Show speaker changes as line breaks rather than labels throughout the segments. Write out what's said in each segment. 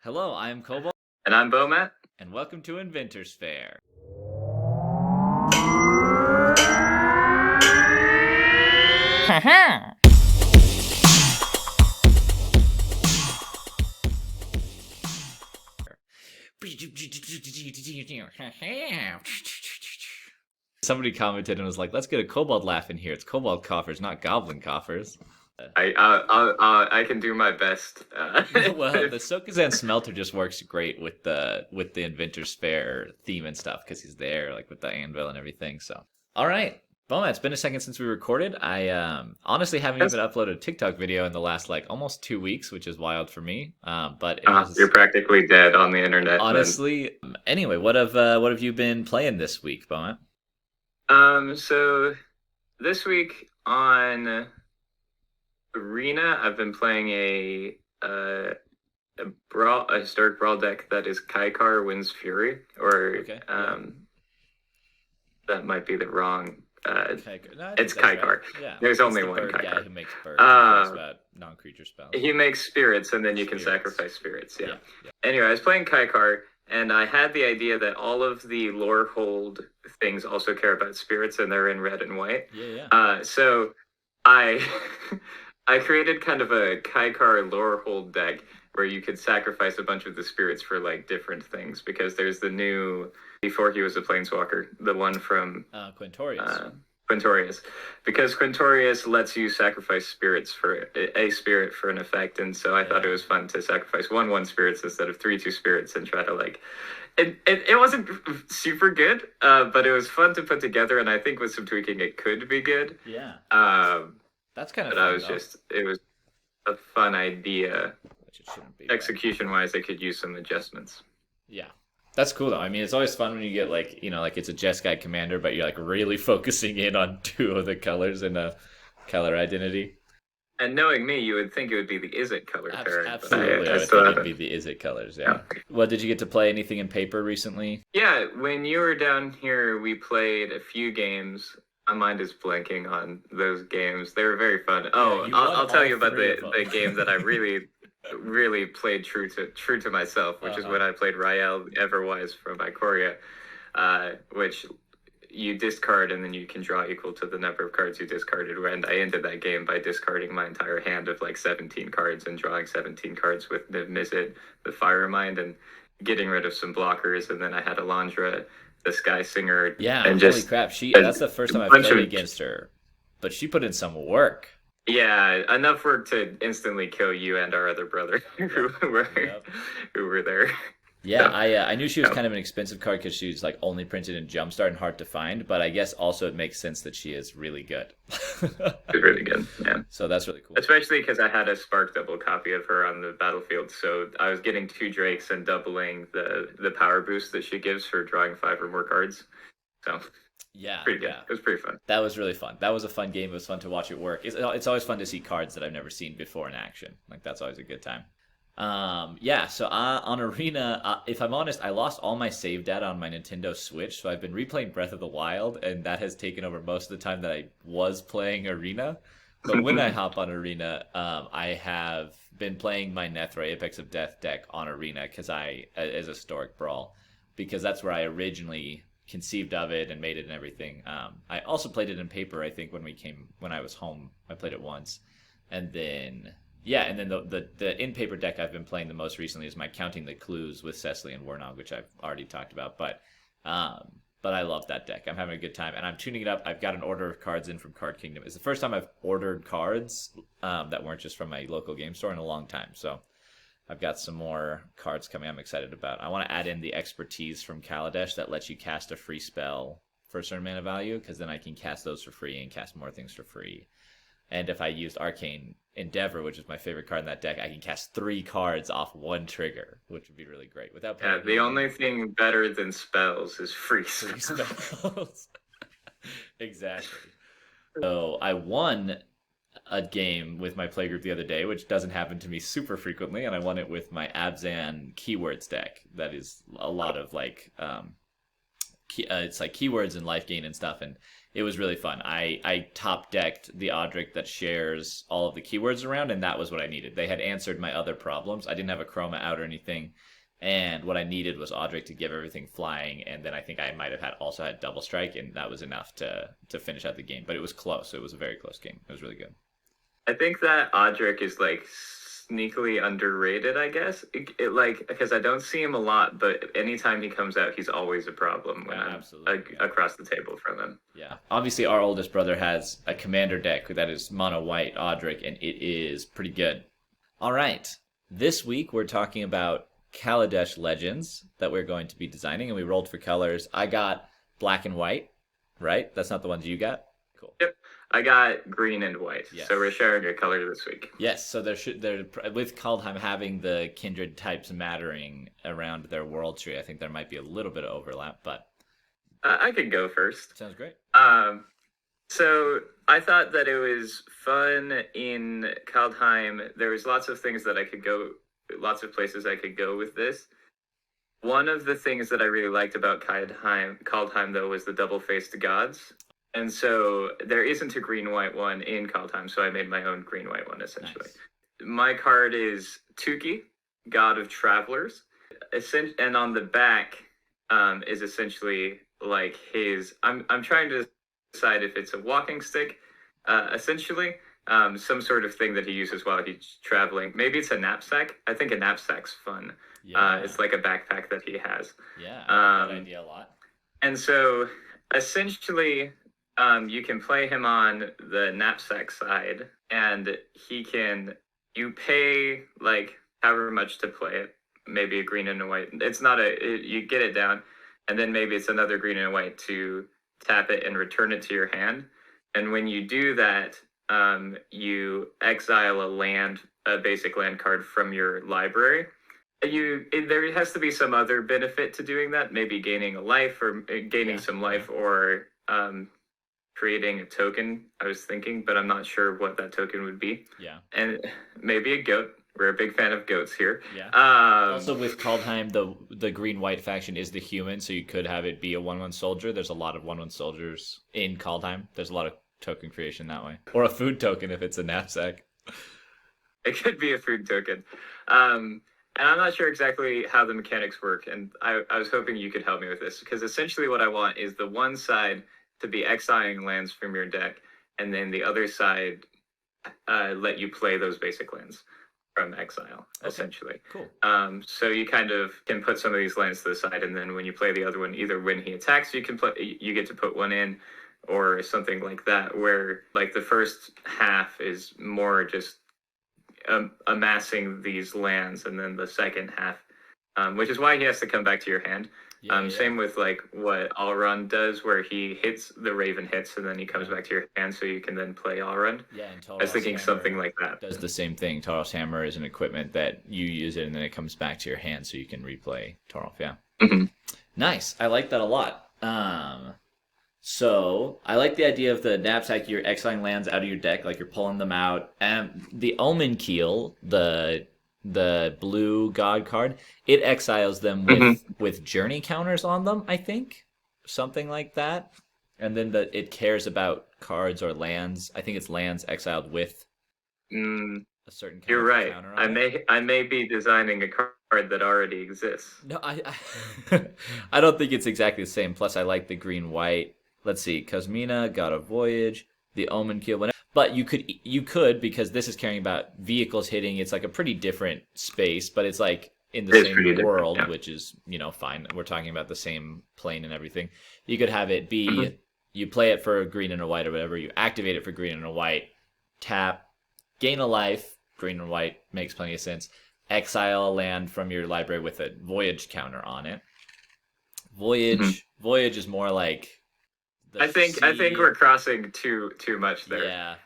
Hello, I'm Cobalt,
And I'm Bomat.
and welcome to Inventors Fair. Somebody commented and was like, "Let's get a kobold laugh in here. It's kobold coffers, not goblin coffers."
I can do my best.
Well, the Sokuzan smelter just works great with the Inventors Fair theme and stuff because he's there, like with the anvil and everything. So, all right, Boma, it's been a second since we recorded. I honestly haven't even uploaded a TikTok video in the last like almost 2 weeks, which is wild for me. But it was
You're practically dead on the internet.
honestly. Anyway, what have you been playing this week, Boma?
So this week on Arena, I've been playing a historic brawl deck that is Kaikar Wins Fury, or
Okay.
that might be the wrong.
No,
It's Kaikar.
right. Yeah,
There's
it's
only
the
one
bird guy
Kaikar.
who makes birds and talks about non-creature spells.
He makes spirits, and then you can
Spirits.
sacrifice spirits. Yeah.
Yeah.
Anyway, I was playing Kaikar, and I had the idea that all of the lore hold things also care about spirits, and they're in red and white.
Yeah.
So I I created kind of a Kaikar lore hold deck where you could sacrifice a bunch of the spirits for like different things, because there's the new, before he was a planeswalker, the one from
Quintorius.
Quintorius, because Quintorius lets you sacrifice spirits for a spirit for an effect, and so I thought it was fun to sacrifice one spirits instead of 3/2 spirits and try to like. It wasn't super good, but it was fun to put together, and I think with some tweaking it could be good.
Yeah. That's kind of.
But
fun,
it was a fun idea.
Which it shouldn't be.
Execution wise, I could use some adjustments.
Yeah. That's cool though. I mean, it's always fun when you get like, like it's a Jeskai commander, but you're like really focusing in on two of the colors in a color identity.
And knowing me, you would think it would be the Is It color pairing.
Absolutely, I would think it'd be the Is It colors. Yeah. Well, did you get to play anything in paper recently?
Yeah, when you were down here, we played a few games. My mind is blanking on those games. They were very fun. Oh, I'll tell you about the game that I really played true to myself, which is when I played Rael Everwise from Ikoria, which you discard and then you can draw equal to the number of cards you discarded. And I ended that game by discarding my entire hand of like 17 cards and drawing 17 cards with the Mizzet, the Firemind, and getting rid of some blockers. And then I had Alondra, the Sky Singer.
Yeah,
and
holy crap. That's the first time I've played against her. But she put in some work.
Yeah, enough work to instantly kill you and our other brother who were there.
Yeah, I knew she was kind of an expensive card because she was like only printed in Jumpstart and hard to find, but I guess also it makes sense that she is really good.
She's really good, yeah.
So that's really cool.
Especially because I had a Spark double copy of her on the battlefield, so I was getting 2 Drakes and doubling the power boost that she gives for drawing 5 or more cards. So
yeah,
pretty good. It was pretty fun.
That was really fun. That was a fun game. It was fun to watch it work. It's always fun to see cards that I've never seen before in action. Like that's always a good time. So on Arena, if I'm honest, I lost all my save data on my Nintendo Switch, so I've been replaying Breath of the Wild, and that has taken over most of the time that I was playing Arena. But when I hop on Arena, I have been playing my Nethra Apex of Death deck on Arena as a historic brawl, because that's where I originally conceived of it and made it and everything. I also played it in paper, I think, when I was home. I played it once, and then. Yeah, and then the in-paper deck I've been playing the most recently is my Counting the Clues with Cecily and Warnog, which I've already talked about. But I love that deck. I'm having a good time, and I'm tuning it up. I've got an order of cards in from Card Kingdom. It's the first time I've ordered cards that weren't just from my local game store in a long time. So I've got some more cards coming I'm excited about. I want to add in the expertise from Kaladesh that lets you cast a free spell for a certain mana value, because then I can cast those for free and cast more things for free. And if I used Arcane Endeavor, which is my favorite card in that deck, I can cast 3 cards off 1 trigger, which would be really great.
The only thing better than spells is free
spells. Exactly. So I won a game with my playgroup the other day, which doesn't happen to me super frequently, and I won it with my Abzan keywords deck. That is a lot of like it's like keywords and life gain and stuff, and it was really fun. I top decked the object that shares all of the keywords around, and that was what I needed. They had answered my other problems. I didn't have a chroma out or anything, and what I needed was Audric to give everything flying, and then I think I might have also had double strike, and that was enough to finish out the game. But it was close. It was a very close game. It was really good.
I think that Audric is like sneakily underrated, I guess. Like, because I don't see him a lot, but anytime he comes out, he's always a problem when I'm across the table from him.
Yeah. Obviously, our oldest brother has a commander deck that is mono white Audric, and it is pretty good. All right. This week, we're talking about Kaladesh Legends that we're going to be designing, and we rolled for colors. I got black and white, right? That's not the ones you got? Cool.
Yep. I got green and white, yes. So we're sharing a color this week.
Yes, so there with Kaldheim having the kindred types mattering around their world tree, I think there might be a little bit of overlap, but
I could go first.
Sounds great.
So I thought that it was fun in Kaldheim. There was lots of things that I could go, lots of places I could go with this. One of the things that I really liked about Kaldheim though was the double-faced gods. And so there isn't a green-white one in Kaldheim, so I made my own green-white one, essentially. Nice. My card is Tuki, God of Travelers. And on the back is essentially like his... I'm trying to decide if it's a walking stick, essentially. Some sort of thing that he uses while he's traveling. Maybe it's a knapsack. I think a knapsack's fun. Yeah. It's like a backpack that he has.
Yeah, I like that idea a lot.
And so, essentially... you can play him on the knapsack side, and you pay like however much to play it, maybe a green and a white. It's not you get it down, and then maybe it's another green and a white to tap it and return it to your hand. And when you do that, you exile a basic land card from your library. There has to be some other benefit to doing that, maybe gaining a life or gaining some life or creating a token, I was thinking, but I'm not sure what that token would be.
Yeah.
And maybe a goat. We're a big fan of goats here.
Yeah. Also with Kaldheim, the green-white faction is the human, so you could have it be a 1/1 soldier. There's a lot of 1/1 soldiers in Kaldheim. There's a lot of token creation that way. Or a food token if it's a knapsack.
It could be a food token. And I'm not sure exactly how the mechanics work, and I was hoping you could help me with this, because essentially what I want is the one side to be exiling lands from your deck, and then the other side let you play those basic lands from exile, essentially.
Cool.
So you kind of can put some of these lands to the side, and then when you play the other one, either when he attacks, you get to put one in, or something like that, where like the first half is more just amassing these lands, and then the second half, which is why he has to come back to your hand. Same with like what Allrun does, where he hits the Raven hits and then he comes back to your hand, so you can then play Allrun.
Yeah, and
I was thinking something like that.
Does the same thing. Taurus Hammer is an equipment that you use it and then it comes back to your hand, so you can replay Taurus. Yeah.
Mm-hmm.
Nice. I like that a lot. So I like the idea of the knapsack. You're exiling lands out of your deck, like you're pulling them out. And the Omen Keel, the blue god card, it exiles them with journey counters on them, I think, something like that. And then it cares about cards or lands. I think it's lands exiled with a certain kind
You're
of
right.
counter on
I may be designing a card that already exists.
No, I don't think it's exactly the same. Plus, I like the green white. Let's see, Cosmina, God of Voyage, the Omen Keel, but you could, because this is caring about vehicles hitting. It's like a pretty different space, but it's like in the same world, which is, fine. We're talking about the same plane and everything. You could have it be, you play it for a green and a white or whatever. You activate it for green and a white, tap, gain a life. Green and white makes plenty of sense. Exile a land from your library with a voyage counter on it. Voyage is more like.
I think we're crossing too much there.
Yeah.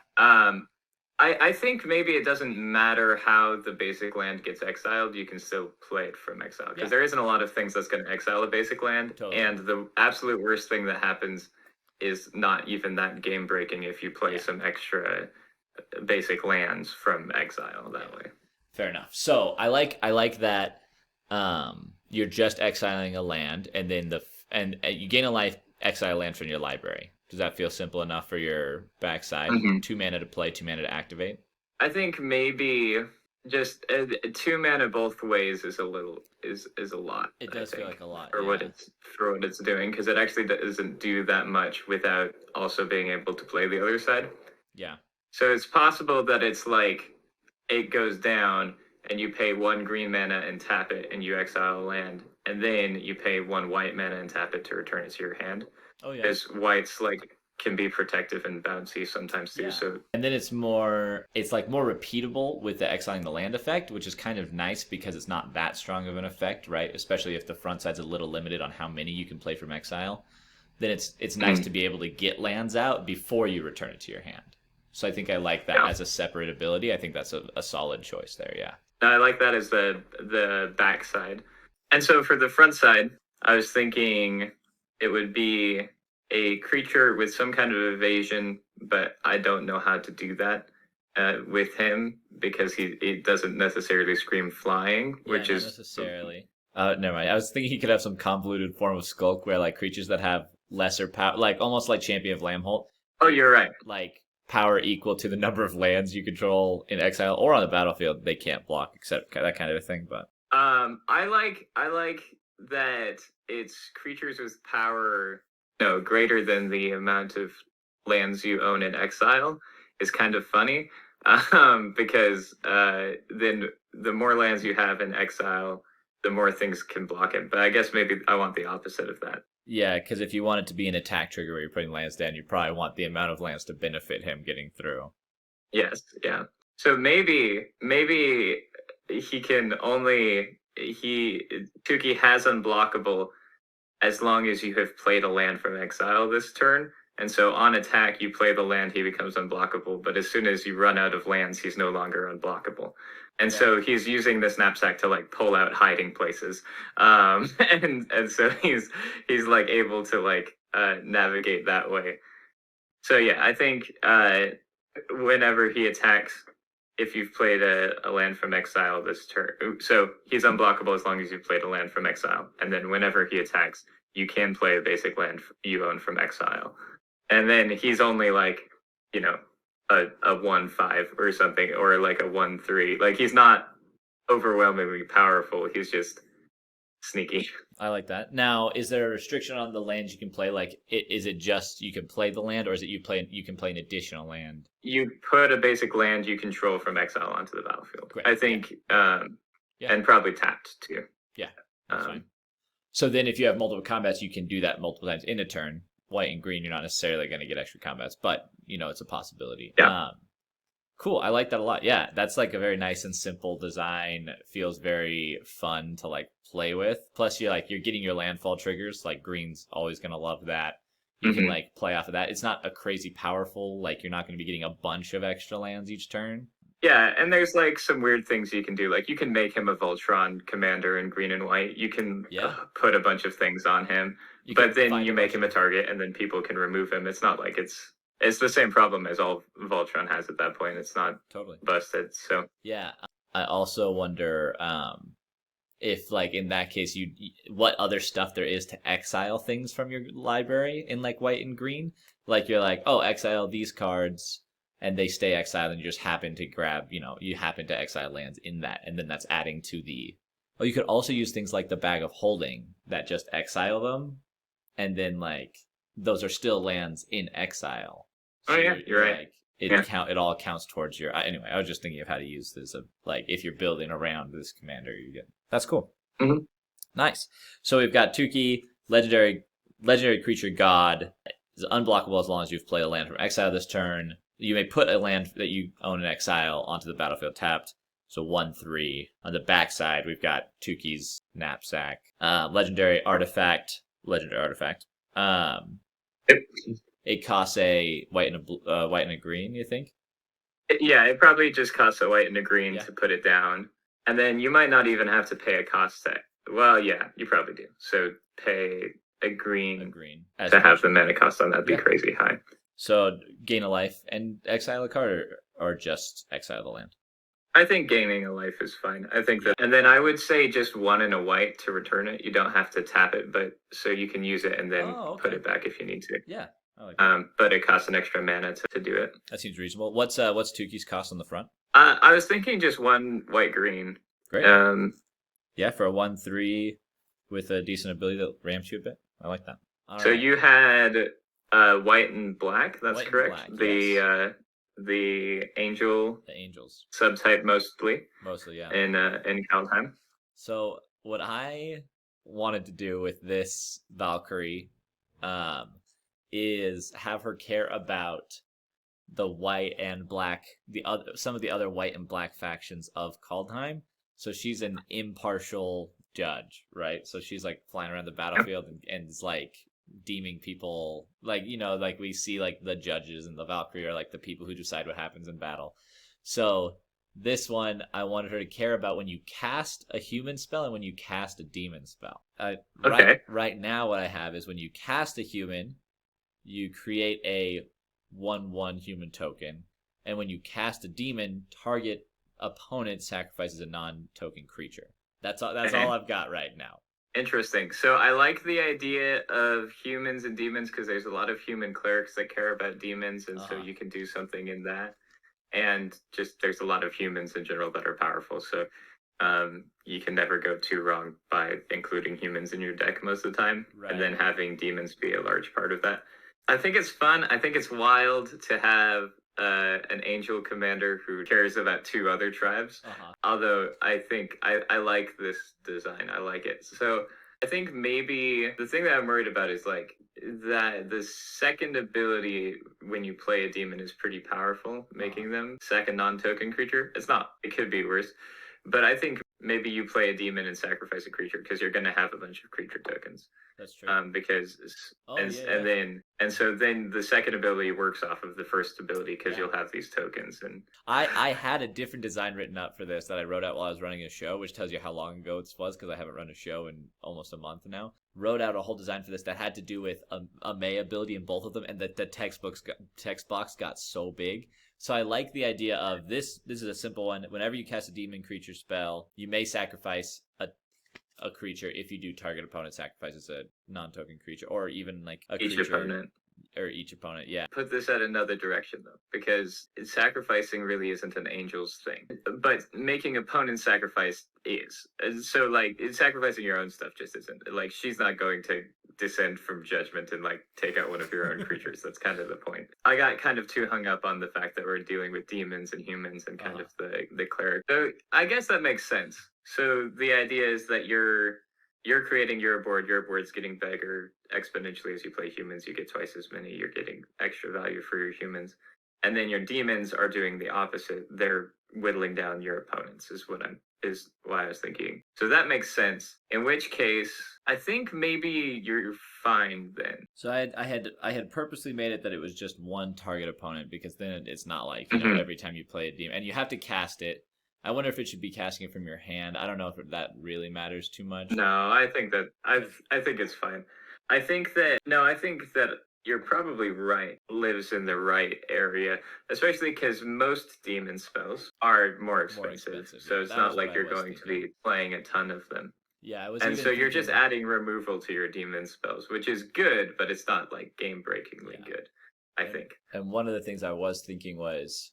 I think maybe it doesn't matter how the basic land gets exiled. You can still play it from exile, because there isn't a lot of things that's going to exile a basic land.
Totally.
And the absolute worst thing that happens is not even that game breaking if you play some extra basic lands from exile that way.
Fair enough. So I like that you're just exiling a land, and then And you gain a life, exile land from your library. Does that feel simple enough for your backside? 2 mana to play, 2 mana to activate.
I think maybe just 2 mana both ways is a lot.
It does feel like a lot
for what it's doing, because it actually doesn't do that much without also being able to play the other side.
Yeah.
So it's possible that it's like it goes down and you pay 1 green mana and tap it and you exile a land, and then you pay 1 white mana and tap it to return it to your hand.
Oh yeah.
Because whites like can be protective and bouncy sometimes too. Yeah. So
and then it's more repeatable with the exiling the land effect, which is kind of nice because it's not that strong of an effect, right? Especially if the front side's a little limited on how many you can play from exile. Then it's nice to be able to get lands out before you return it to your hand. So I think I like that as a separate ability. I think that's a solid choice there, yeah.
I like that as the back side. And so for the front side, I was thinking it would be a creature with some kind of evasion, but I don't know how to do that with him because he doesn't necessarily scream flying, which is
necessarily. Never mind. I was thinking he could have some convoluted form of skulk where like creatures that have lesser power, like almost like Champion of Lamholt.
Oh, you're right.
Like power equal to the number of lands you control in exile or on the battlefield, they can't block, except that kind of a thing. But
I like that it's creatures with power greater than the amount of lands you own in exile is kind of funny, because then the more lands you have in exile, the more things can block it. But I guess maybe I want the opposite of that.
Yeah, because if you want it to be an attack trigger where you're putting lands down, you probably want the amount of lands to benefit him getting through.
Yes, yeah. So maybe he can only Tuki has unblockable as long as you have played a land from exile this turn. And so on attack, you play the land, he becomes unblockable. But as soon as you run out of lands, he's no longer unblockable. And so he's using this knapsack to like pull out hiding places. And so he's like able to like navigate that way. So yeah, I think whenever he attacks, if you've played a land from exile this turn, so he's unblockable as long as you've played a land from exile. And then whenever he attacks, you can play a basic land you own from exile. And then he's only like, a 1/5 or something, or like a 1/3. Like he's not overwhelmingly powerful. He's just sneaky.
I like that. Now, is there a restriction on the lands you can play? Like, is it just you can play the land, or is it you can play an additional land?
You put a basic land you control from exile onto the battlefield. Great. I think, and probably tapped too.
Yeah, that's fine. So then, if you have multiple combats, you can do that multiple times in a turn. White and green, you're not necessarily going to get extra combats, but it's a possibility.
Yeah.
Cool. I like that a lot. Yeah, that's like a very nice and simple design. Feels very fun to like play with. Plus, you're getting your landfall triggers. Like green's always going to love that. You can like play off of that. It's not a crazy powerful. Like you're not going to be getting a bunch of extra lands each turn.
Yeah, and there's like some weird things you can do. Like you can make him a Voltron commander in green and white. You can put a bunch of things on him, but then you make him a target, and then people can remove him. It's not like it's the same problem as all Voltron has at that point. It's not
totally
busted. So
yeah, I also wonder if like in that case what other stuff there is to exile things from your library in like white and green. Like you're like, oh, exile these cards. And they stay exiled, and you just happen to grab, you happen to exile lands in that, and then that's adding to the. Oh, you could also use things like the Bag of Holding that just exile them, and then like those are still lands in exile.
So you're right.
Like, it all counts towards your. Anyway, I was just thinking of how to use this. Like if you're building around this commander, you get. That's cool.
Mm-hmm.
Nice. So we've got Tuki, legendary creature god, is unblockable as long as you've played a land from exile this turn. You may put a land that you own in exile onto the battlefield tapped. So 1/3. On the backside, we've got Tuki's knapsack. Legendary artifact. It costs a white and a green, you think?
Yeah, it probably just costs a white and a green to put it down. And then you might not even have to pay a cost tag. Well, yeah, you probably do. So pay a green to have the mana cost on that be crazy high.
So gain a life and exile a card, or just exile the land?
I think gaining a life is fine. I think that, and then I would say just one and a white to return it. You don't have to tap it, but so you can use it and then put it back if you need to.
Yeah, I like that.
But it costs an extra mana to do it.
That seems reasonable. What's Tuki's cost on the front?
I was thinking just one white green.
Great. Yeah, for a 1/3 with a decent ability that ramps you a bit. I like that.
So you had white and black. That's
White and
correct.
black,
The angel.
The angels.
Subtype mostly.
Mostly, yeah.
In Kaldheim.
So what I wanted to do with this Valkyrie, is have her care about the white and black, some of the other white and black factions of Kaldheim. So she's an impartial judge, right? So she's like flying around the battlefield and is like deeming people, like, you know, like we see like the judges and the Valkyrie are like the people who decide what happens in battle. So this one, I wanted her to care about when you cast a human spell and when you cast a demon spell. Right now, what I have is when you cast a human, you create a 1/1 human token, and when you cast a demon, target opponent sacrifices a non-token creature. That's all I've got right now.
Interesting. So I like the idea of humans and demons because there's a lot of human clerics that care about demons, and so you can do something in that. And just there's a lot of humans in general that are powerful, so you can never go too wrong by including humans in your deck most of the time, and then having demons be a large part of that. I think it's fun. I think it's wild to have an angel commander who cares about 2 other tribes. Although I think I like this design. I like it. So I think maybe the thing that I'm worried about is like that the second ability when you play a demon is pretty powerful, making them second non-token creature. It's not. It could be worse. But I think maybe you play a demon and sacrifice a creature because you're going to have a bunch of creature tokens.
That's true.
So then the second ability works off of the first ability because you'll have these tokens. And
I had a different design written up for this that I wrote out while I was running a show, which tells you how long ago this was because I haven't run a show in almost a month now. Wrote out a whole design for this that had to do with a May ability in both of them, and the text box got so big. So I like the idea of this. This is a simple one. Whenever you cast a demon creature spell, you may sacrifice a creature. If you do, target opponent sacrifices a non-token creature, or even like
each opponent.
Or each opponent, yeah.
Put this at another direction, though, because sacrificing really isn't an angel's thing. But making opponents sacrifice is. So, like, sacrificing your own stuff just isn't. Like, she's not going to descend from judgment and, like, take out one of your own creatures. That's kind of the point. I got kind of too hung up on the fact that we're dealing with demons and humans and kind of the cleric. So, I guess that makes sense. So, the idea is that you're creating your board's getting bigger exponentially as you play humans. You get twice as many, you're getting extra value for your humans. And then your demons are doing the opposite. They're whittling down your opponents is why I was thinking. So that makes sense. In which case, I think maybe you're fine then.
So I had purposely made it that it was just one target opponent because then it's not like, you know, every time you play a demon and you have to cast it. I wonder if it should be casting it from your hand. I don't know if that really matters too much.
No, I think it's fine. I think that you're probably right. Lives in the right area, especially because most demon spells are more expensive. So it's not like you're going to be playing a ton of them.
Yeah,
and so you're just adding removal to your demon spells, which is good, but it's not like game-breakingly good. I think.
And one of the things I was thinking was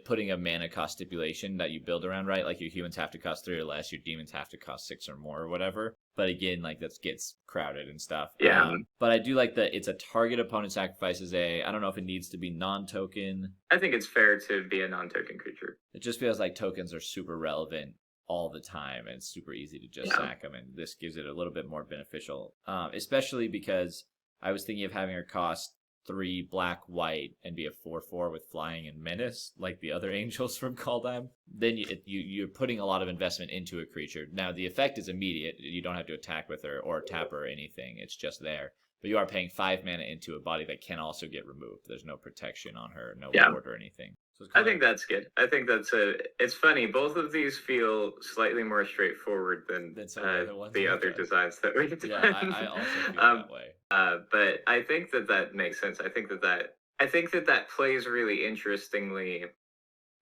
putting a mana cost stipulation that you build around, right? Like your humans have to cost 3 or less, your demons have to cost 6 or more or whatever. But again, like that gets crowded and stuff.
Yeah.
But I do like that it's a target opponent sacrifices I don't know if it needs to be non-token.
I think it's fair to be a non-token creature.
It just feels like tokens are super relevant all the time and it's super easy to just sack them. And this gives it a little bit more beneficial, especially because I was thinking of having her cost 3 black white and be a 4/4 with flying and menace like the other angels from Kaldheim. Then you're putting a lot of investment into a creature. Now the effect is immediate. You don't have to attack with her or tap her or anything. It's just there. But you are paying 5 mana into a body that can also get removed. There's no protection on her, no ward or anything. So
I think that's good. I think it's funny. Both of these feel slightly more straightforward than the other designs that we've done.
Yeah, I also feel that way.
But I think that makes sense. I think that plays really interestingly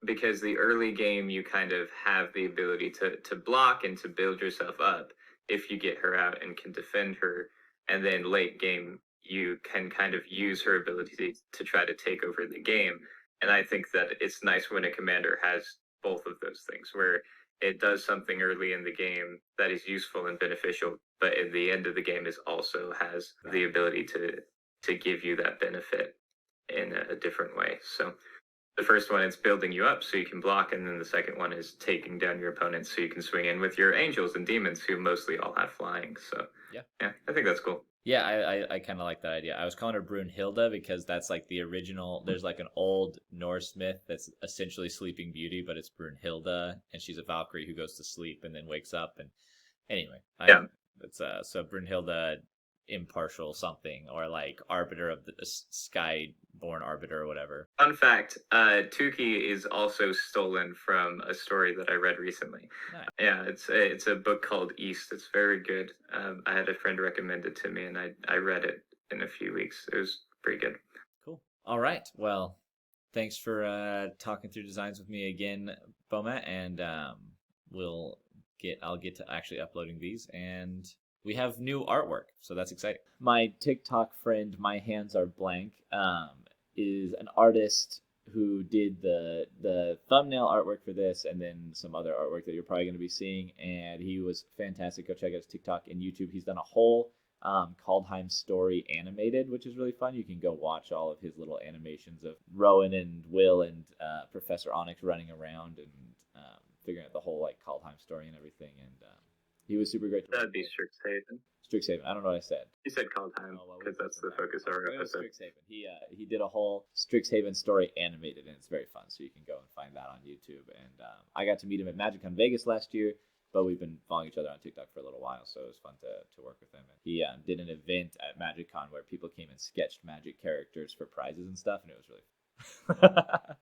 because the early game you kind of have the ability to block and to build yourself up if you get her out and can defend her, and then late game you can kind of use her ability to try to take over the game. And I think that it's nice when a commander has both of those things, where it does something early in the game that is useful and beneficial, but at the end of the game is also has the ability to give you that benefit in a different way. So the first one is building you up so you can block, and then the second one is taking down your opponents so you can swing in with your angels and demons, who mostly all have flying. So yeah, I think that's cool.
Yeah, I kind of like that idea. I was calling her Brunhilde because that's like the original. There's like an old Norse myth that's essentially Sleeping Beauty, but it's Brunhilde, and she's a Valkyrie who goes to sleep and then wakes up. And anyway,
Yeah.
It's so Brunhilde impartial something, or like arbiter of the sky-born arbiter or whatever.
Fun fact, Tuki is also stolen from a story that I read recently.
Nice.
Yeah, it's a book called East. It's very good. I had a friend recommend it to me, and I read it in a few weeks. It was pretty good.
Cool. All right. Well, thanks for talking through designs with me again, Boma, and I'll get to actually uploading these, and we have new artwork, so that's exciting. My TikTok friend, My Hands Are Blank, is an artist who did the thumbnail artwork for this, and then some other artwork that you're probably going to be seeing, and he was fantastic. Go check out his TikTok and YouTube. He's done a whole Kaldheim story animated, which is really fun. You can go watch all of his little animations of Rowan and Will and Professor Onyx running around and figuring out the whole like Kaldheim story and everything. And he was super great.
That'd be Strixhaven.
Strixhaven. I don't know what I said.
You said Kaldheim because that's the focus of our episode.
Strixhaven. He did a whole Strixhaven story animated, and it's very fun. So you can go and find that on YouTube. And I got to meet him at MagicCon Vegas last year, but we've been following each other on TikTok for a little while, so it was fun to work with him. And he did an event at MagicCon where people came and sketched Magic characters for prizes and stuff, and it was really fun.